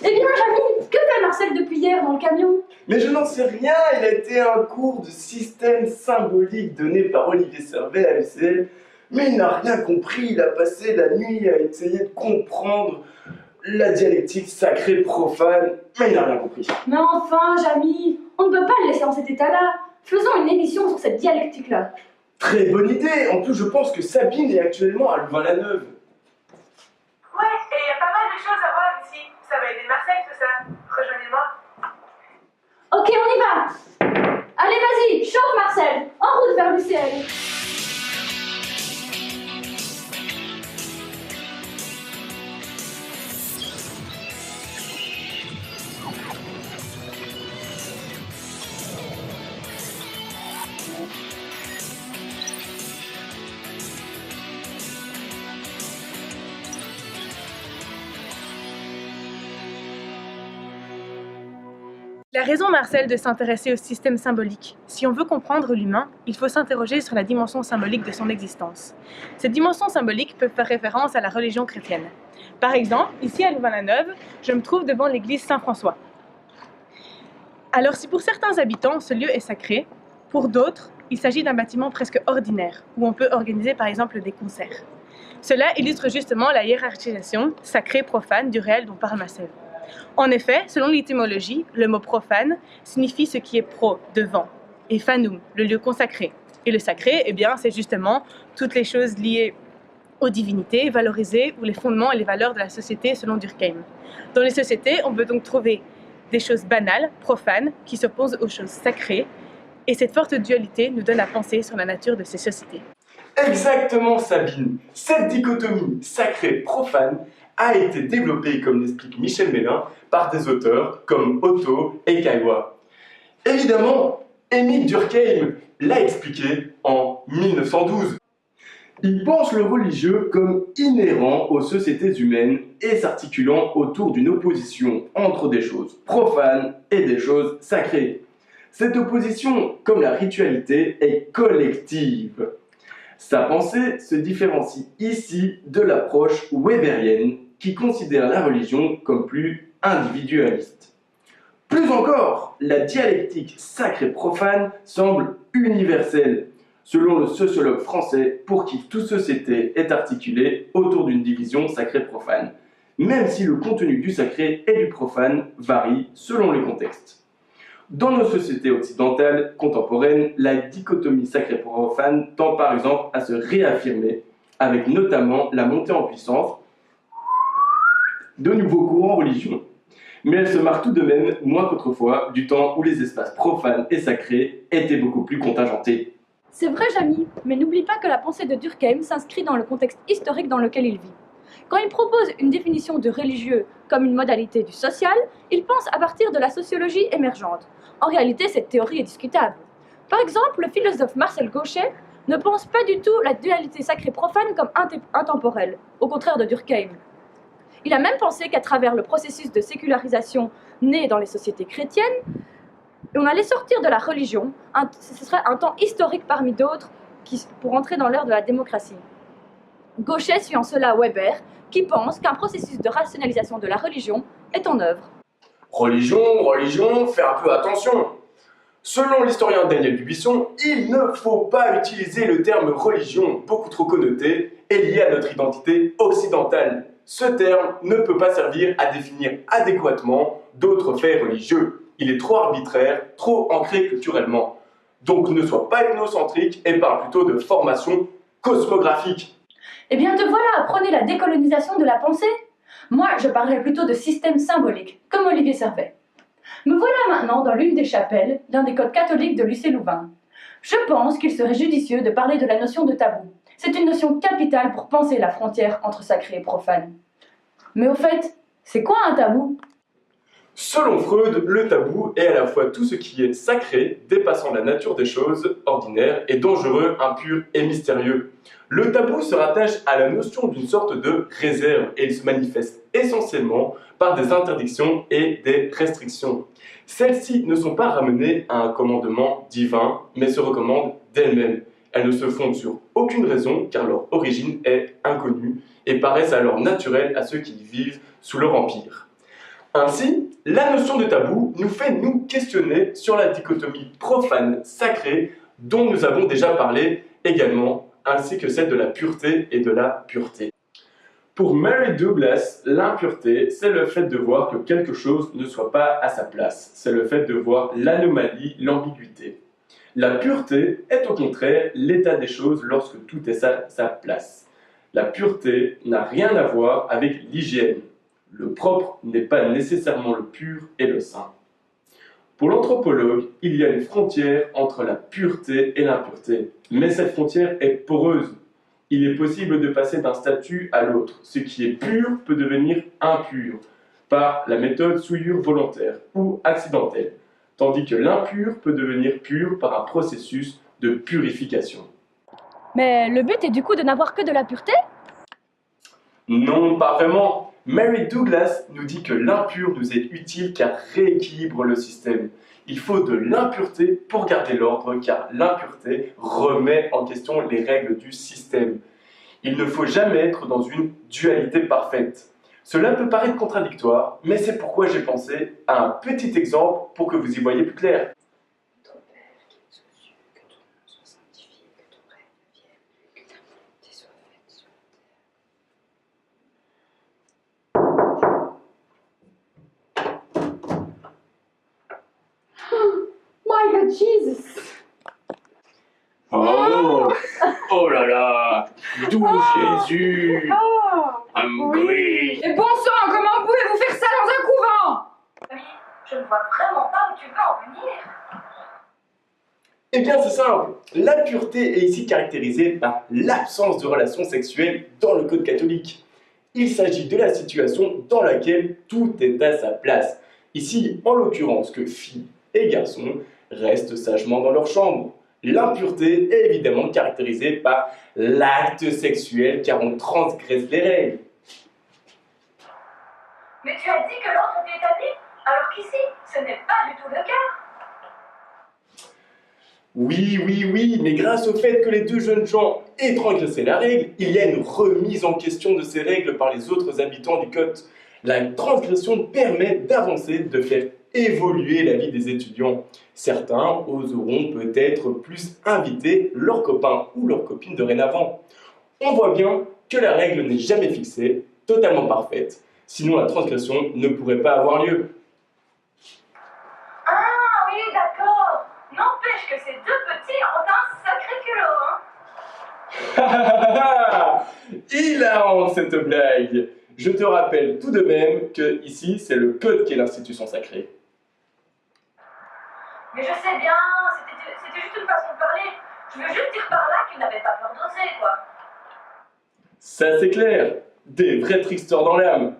Eh bien, Jamy, que fait Marcel depuis hier dans le camion? Mais je n'en sais rien, il a été à un cours de système symbolique donné par Olivier Servet à l'UCL, mais il n'a rien compris, il a passé la nuit à essayer de comprendre la dialectique sacrée-profane, mais il n'a rien compris. Mais enfin, Jamy, on ne peut pas le laisser dans cet état-là. Faisons une émission sur cette dialectique-là. Très bonne idée, en plus je pense que Sabine est actuellement à Louvain-la-Neuve. Ouais, et il y a pas mal de choses à voir ici. Ça va aider Marcel, tout ça. Rejoignez-moi. Ok, on y va. Allez, vas-y, chauffe Marcel, en route vers l'UCL. Il a raison Marcel de s'intéresser au système symbolique. Si on veut comprendre l'humain, il faut s'interroger sur la dimension symbolique de son existence. Cette dimension symbolique peut faire référence à la religion chrétienne. Par exemple, ici à Louvain-la-Neuve, je me trouve devant l'église Saint-François. Alors si pour certains habitants ce lieu est sacré, pour d'autres, il s'agit d'un bâtiment presque ordinaire, où on peut organiser par exemple des concerts. Cela illustre justement la hiérarchisation sacré-profane du réel dont parle Marcel. En effet, selon l'étymologie, le mot profane signifie ce qui est pro, devant, et fanum, le lieu consacré. Et le sacré, eh bien, c'est justement toutes les choses liées aux divinités, valorisées, ou les fondements et les valeurs de la société selon Durkheim. Dans les sociétés, on peut donc trouver des choses banales, profanes, qui s'opposent aux choses sacrées, et cette forte dualité nous donne à penser sur la nature de ces sociétés. Exactement Sabine, cette dichotomie sacrée-profane a été développée, comme l'explique Michel Mélin, par des auteurs comme Otto et Caillois. Évidemment, Émile Durkheim l'a expliqué en 1912. Il pense le religieux comme inhérent aux sociétés humaines et s'articulant autour d'une opposition entre des choses profanes et des choses sacrées. Cette opposition, comme la ritualité, est collective. Sa pensée se différencie ici de l'approche weberienne qui considère la religion comme plus individualiste. Plus encore, la dialectique sacré-profane semble universelle, selon le sociologue français pour qui toute société est articulée autour d'une division sacré-profane, même si le contenu du sacré et du profane varie selon les contextes. Dans nos sociétés occidentales contemporaines, la dichotomie sacré-profane tend par exemple à se réaffirmer, avec notamment la montée en puissance de nouveaux courants religieux. Mais elle se marque tout de même moins qu'autrefois, du temps où les espaces profanes et sacrés étaient beaucoup plus contingentés. C'est vrai, Jamy, mais n'oublie pas que la pensée de Durkheim s'inscrit dans le contexte historique dans lequel il vit. Quand il propose une définition de religieux comme une modalité du social, il pense à partir de la sociologie émergente. En réalité, cette théorie est discutable. Par exemple, le philosophe Marcel Gauchet ne pense pas du tout la dualité sacrée-profane comme intemporelle, au contraire de Durkheim. Il a même pensé qu'à travers le processus de sécularisation né dans les sociétés chrétiennes, on allait sortir de la religion, ce serait un temps historique parmi d'autres pour entrer dans l'ère de la démocratie. Gauchet suit en cela Weber, qui pense qu'un processus de rationalisation de la religion est en œuvre. Religion, fais un peu attention. Selon l'historien Daniel Dubuisson, il ne faut pas utiliser le terme religion, beaucoup trop connoté et lié à notre identité occidentale. Ce terme ne peut pas servir à définir adéquatement d'autres faits religieux. Il est trop arbitraire, trop ancré culturellement. Donc ne sois pas ethnocentrique et parle plutôt de formation cosmographique. Eh bien te voilà à prôner la décolonisation de la pensée. Moi, je parlerais plutôt de système symbolique, comme Olivier Servet. Me voilà maintenant dans l'une des chapelles d'un des codes catholiques de l'UC Louvain. Je pense qu'il serait judicieux de parler de la notion de tabou. C'est une notion capitale pour penser la frontière entre sacré et profane. Mais au fait, c'est quoi un tabou ? Selon Freud, le tabou est à la fois tout ce qui est sacré, dépassant la nature des choses ordinaires, et dangereux, impur et mystérieux. Le tabou se rattache à la notion d'une sorte de réserve et il se manifeste essentiellement par des interdictions et des restrictions. Celles-ci ne sont pas ramenées à un commandement divin, mais se recommandent d'elles-mêmes. Elles ne se fondent sur aucune raison car leur origine est inconnue et paraissent alors naturelles à ceux qui vivent sous leur empire. Ainsi, la notion de tabou nous fait nous questionner sur la dichotomie profane-sacrée dont nous avons déjà parlé également, ainsi que celle de la pureté et de la pureté. Pour Mary Douglas, l'impureté, c'est le fait de voir que quelque chose ne soit pas à sa place. C'est le fait de voir l'anomalie, l'ambiguïté. La pureté est au contraire l'état des choses lorsque tout est à sa place. La pureté n'a rien à voir avec l'hygiène. Le propre n'est pas nécessairement le pur et le saint. Pour l'anthropologue, il y a une frontière entre la pureté et l'impureté. Mais cette frontière est poreuse. Il est possible de passer d'un statut à l'autre. Ce qui est pur peut devenir impur par la méthode souillure volontaire ou accidentelle, tandis que l'impur peut devenir pur par un processus de purification. Mais le but est du coup de n'avoir que de la pureté? Non, pas vraiment. Mary Douglas nous dit que l'impur nous est utile car rééquilibre le système. Il faut de l'impureté pour garder l'ordre car l'impureté remet en question les règles du système. Il ne faut jamais être dans une dualité parfaite. Cela peut paraître contradictoire, mais c'est pourquoi j'ai pensé à un petit exemple pour que vous y voyez plus clair. Ton Père qui es aux cieux, que ton nom soit sanctifié, que ton règne vienne, que ta volonté soit faite sur la terre. My God, Jesus! Oh là là, d'où Jésus, hungry. Et bon sang, comment pouvez-vous faire ça dans un couvent? Oui, je ne vois vraiment pas où tu veux en venir. Eh bien c'est simple, la pureté est ici caractérisée par l'absence de relations sexuelles dans le code catholique. Il s'agit de la situation dans laquelle tout est à sa place. Ici, en l'occurrence, que filles et garçons restent sagement dans leur chambre. L'impureté est évidemment caractérisée par l'acte sexuel car on transgresse les règles. Mais tu as dit que l'ordre était établi, alors qu'ici, ce n'est pas du tout le cas. Oui, mais grâce au fait que les deux jeunes gens aient transgressé la règle, il y a une remise en question de ces règles par les autres habitants du COT. La transgression permet d'avancer, de faire évoluer la vie des étudiants. Certains oseront peut-être plus inviter leurs copains ou leurs copines dorénavant. On voit bien que la règle n'est jamais fixée, totalement parfaite, sinon la transgression ne pourrait pas avoir lieu. Ah oui, d'accord. N'empêche que ces deux petits ont un sacré culot, hein. Hilarant cette blague! Je te rappelle tout de même que ici c'est le code qui est l'institution sacrée. Mais je sais bien, c'était juste une façon de parler. Je veux juste dire par là qu'ils n'avaient pas peur d'oser, quoi. Ça c'est clair, des vrais tricksters dans l'âme.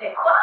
Et quoi?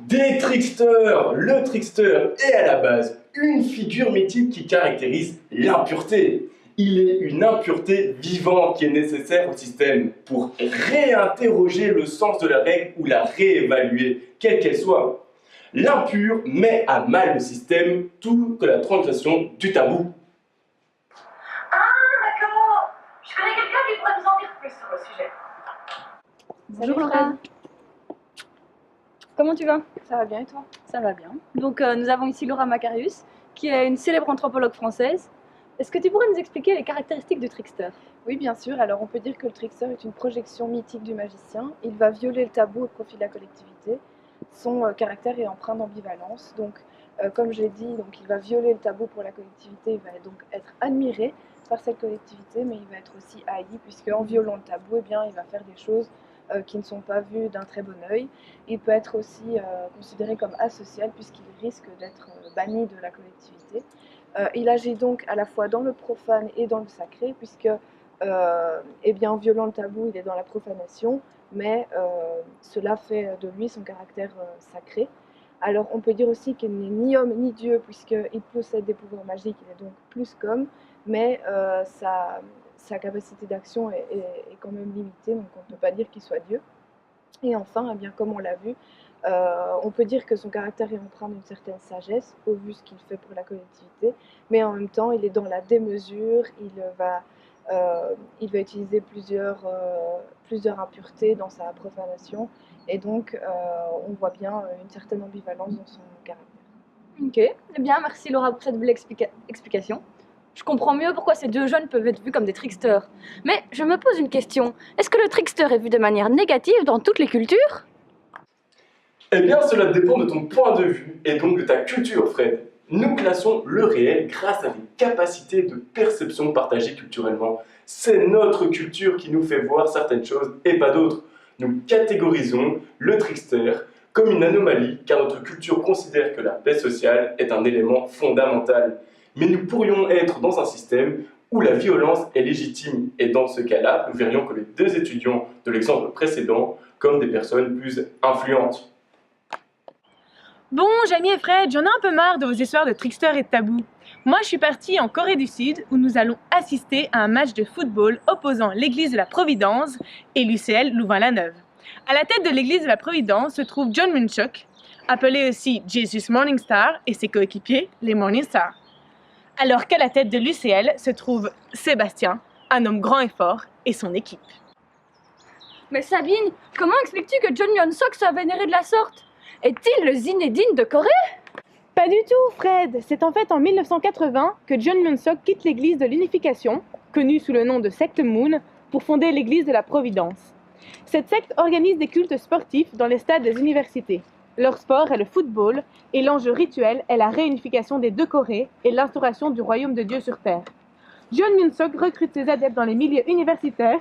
Des tricksters! Le trickster est à la base une figure mythique qui caractérise l'impureté. Il est une impureté vivante qui est nécessaire au système pour réinterroger le sens de la règle ou la réévaluer, quelle qu'elle soit. L'impur met à mal le système tout que la transgression du tabou. Ah, d'accord. Je connais quelqu'un qui pourrait nous en dire plus sur le sujet. Bonjour Laura. Comment tu vas? Ça va bien et toi? Ça va bien. Donc nous avons ici Laura Macarius, qui est une célèbre anthropologue française. Est-ce que tu pourrais nous expliquer les caractéristiques du trickster? Oui, bien sûr. Alors, on peut dire que le trickster est une projection mythique du magicien. Il va violer le tabou au profit de la collectivité. Son caractère est empreint d'ambivalence. Donc, comme j'ai dit, il va violer le tabou pour la collectivité. Il va donc être admiré par cette collectivité, mais il va être aussi haï, puisque en violant le tabou, eh bien, il va faire des choses qui ne sont pas vues d'un très bon œil. Il peut être aussi considéré comme asocial, puisqu'il risque d'être banni de la collectivité. Il agit donc à la fois dans le profane et dans le sacré, puisque en violant le tabou, il est dans la profanation, mais cela fait de lui son caractère sacré. Alors on peut dire aussi qu'il n'est ni homme ni Dieu, puisqu'il possède des pouvoirs magiques, il est donc plus qu'homme, mais sa capacité d'action est quand même limitée, donc on ne peut pas dire qu'il soit Dieu. Et enfin, comme on l'a vu, on peut dire que son caractère est empreint d'une certaine sagesse, au vu ce qu'il fait pour la collectivité, mais en même temps, il est dans la démesure, il va il va utiliser plusieurs impuretés dans sa profanation, et donc on voit bien une certaine ambivalence dans son caractère. Ok, eh bien merci Laura pour cette belle explication. Je comprends mieux pourquoi ces deux jeunes peuvent être vus comme des tricksters. Mais je me pose une question, est-ce que le trickster est vu de manière négative dans toutes les cultures? Eh bien, cela dépend de ton point de vue et donc de ta culture, Fred. Nous classons le réel grâce à des capacités de perception partagées culturellement. C'est notre culture qui nous fait voir certaines choses et pas d'autres. Nous catégorisons le trickster comme une anomalie car notre culture considère que la paix sociale est un élément fondamental. Mais nous pourrions être dans un système où la violence est légitime et dans ce cas-là, nous verrions que les deux étudiants de l'exemple précédent comme des personnes plus influentes. Bon, Jamie et Fred, j'en ai un peu marre de vos histoires de tricksters et de tabous. Moi, je suis partie en Corée du Sud où nous allons assister à un match de football opposant l'église de la Providence et l'UCL Louvain-la-Neuve. À la tête de l'église de la Providence se trouve John Munchuk, appelé aussi Jesus Morningstar, et ses coéquipiers, les Morning Stars. Alors qu'à la tête de l'UCL se trouve Sébastien, un homme grand et fort, et son équipe. Mais Sabine, comment expliques-tu que John Hyun-suk soit vénéré de la sorte? Est-il le Zinedine de Corée? Pas du tout, Fred. C'est en fait en 1980 que John Hyun-suk quitte l'église de l'Unification, connue sous le nom de secte Moon, pour fonder l'église de la Providence. Cette secte organise des cultes sportifs dans les stades des universités. Leur sport est le football et l'enjeu rituel est la réunification des deux Corées et l'instauration du royaume de Dieu sur terre. John Hyun-suk recrute ses adeptes dans les milieux universitaires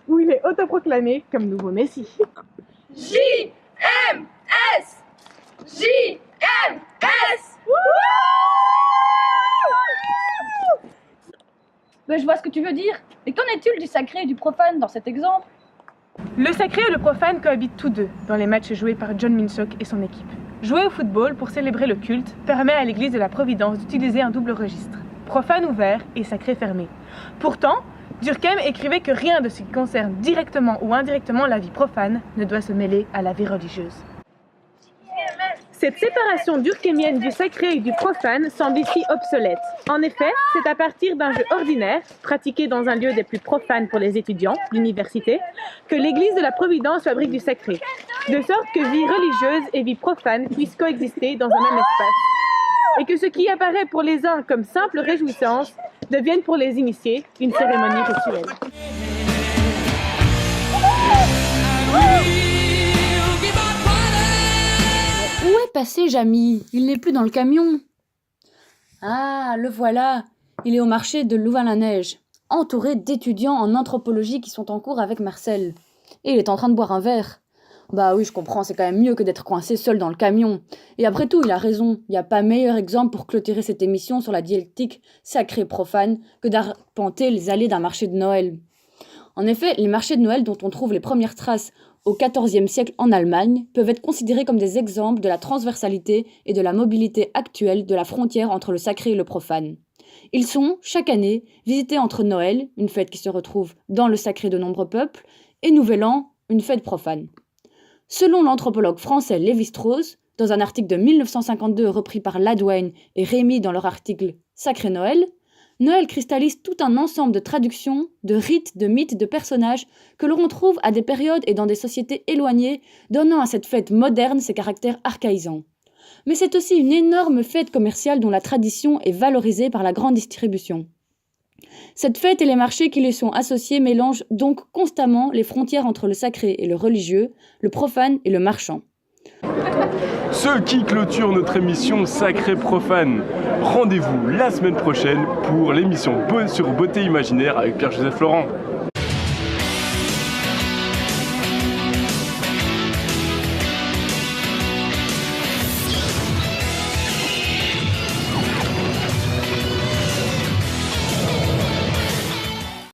où il est autoproclamé comme nouveau messie. JMS! JMS! Ben, je vois ce que tu veux dire. Mais qu'en est-il du sacré et du profane dans cet exemple? Le sacré et le profane cohabitent tous deux dans les matchs joués par John Hyun-suk et son équipe. Jouer au football pour célébrer le culte permet à l'église de la Providence d'utiliser un double registre, profane ouvert et sacré fermé. Pourtant, Durkheim écrivait que rien de ce qui concerne directement ou indirectement la vie profane ne doit se mêler à la vie religieuse. Cette séparation durkheimienne du sacré et du profane semble ici obsolète. En effet, c'est à partir d'un jeu ordinaire, pratiqué dans un lieu des plus profanes pour les étudiants, l'université, que l'église de la Providence fabrique du sacré, de sorte que vie religieuse et vie profane puissent coexister dans un même espace, et que ce qui apparaît pour les uns comme simple réjouissance devienne pour les initiés une cérémonie rituelle. Où est passé Jamie? Il n'est plus dans le camion. Ah, le voilà. Il est au marché de Louvain-la-Neige, entouré d'étudiants en anthropologie qui sont en cours avec Marcel. Et il est en train de boire un verre. Bah oui, je comprends, c'est quand même mieux que d'être coincé seul dans le camion. Et après tout, il a raison. Il n'y a pas meilleur exemple pour clôturer cette émission sur la dialectique sacrée-profane que d'arpenter les allées d'un marché de Noël. En effet, les marchés de Noël dont on trouve les premières traces au XIVe siècle en Allemagne peuvent être considérés comme des exemples de la transversalité et de la mobilité actuelle de la frontière entre le sacré et le profane. Ils sont, chaque année, visités entre Noël, une fête qui se retrouve dans le sacré de nombreux peuples, et Nouvel An, une fête profane. Selon l'anthropologue français Lévi-Strauss, dans un article de 1952 repris par Ladouane et Rémy dans leur article « Sacré Noël », Noël cristallise tout un ensemble de traductions, de rites, de mythes, de personnages que l'on retrouve à des périodes et dans des sociétés éloignées, donnant à cette fête moderne ses caractères archaïsants. Mais c'est aussi une énorme fête commerciale dont la tradition est valorisée par la grande distribution. Cette fête et les marchés qui lui sont associés mélangent donc constamment les frontières entre le sacré et le religieux, le profane et le marchand. Ce qui clôture notre émission Sacré Profane. Rendez-vous la semaine prochaine pour l'émission sur Beauté Imaginaire avec Pierre-Joseph Laurent.